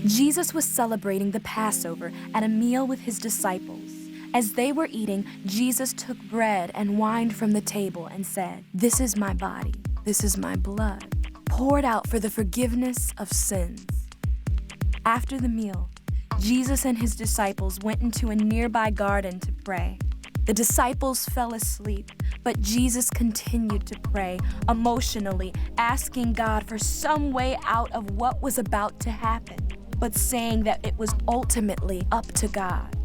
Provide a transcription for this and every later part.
Jesus was celebrating the Passover at a meal with his disciples. As they were eating, Jesus took bread and wine from the table and said, "This is my body, this is my blood, poured out for the forgiveness of sins." After the meal, Jesus and his disciples went into a nearby garden to pray. The disciples fell asleep, but Jesus continued to pray, emotionally, asking God for some way out of what was about to happen, but saying that it was ultimately up to God.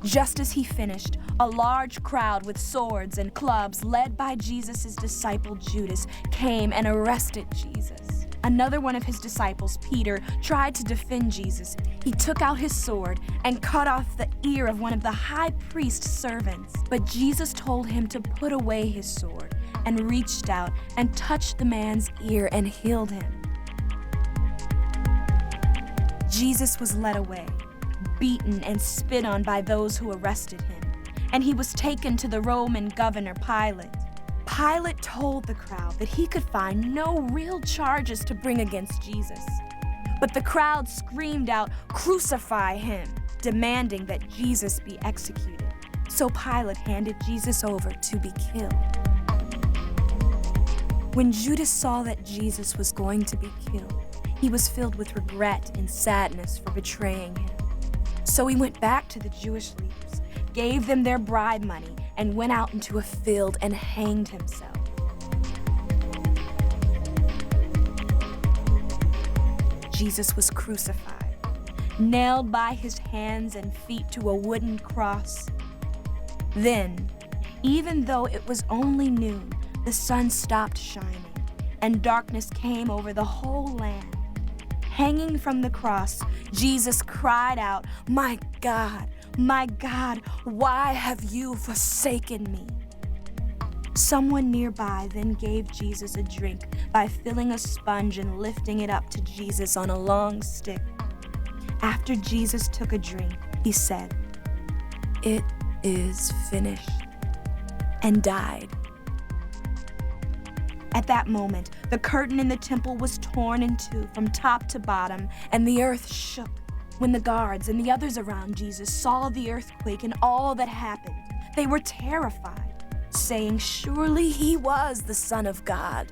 Just as he finished, a large crowd with swords and clubs, led by Jesus' disciple Judas, came and arrested Jesus. Another one of his disciples, Peter, tried to defend Jesus. He took out his sword and cut off the ear of one of the high priest's servants. But Jesus told him to put away his sword and reached out and touched the man's ear and healed him. Jesus was led away, beaten and spit on by those who arrested him, and he was taken to the Roman governor Pilate. Pilate told the crowd that he could find no real charges to bring against Jesus. But the crowd screamed out, "Crucify him," demanding that Jesus be executed. So Pilate handed Jesus over to be killed. When Judas saw that Jesus was going to be killed, he was filled with regret and sadness for betraying him. So he went back to the Jewish leaders, gave them their bribe money, and went out into a field and hanged himself. Jesus was crucified, nailed by his hands and feet to a wooden cross. Then, even though it was only noon, the sun stopped shining, and darkness came over the whole land. Hanging from the cross, Jesus cried out, my God, why have you forsaken me?" Someone nearby then gave Jesus a drink by filling a sponge and lifting it up to Jesus on a long stick. After Jesus took a drink, he said, "It is finished," and died. At that moment, the curtain in the temple was torn in two from top to bottom, and the earth shook. When the guards and the others around Jesus saw the earthquake and all that happened, they were terrified, saying, "Surely he was the Son of God."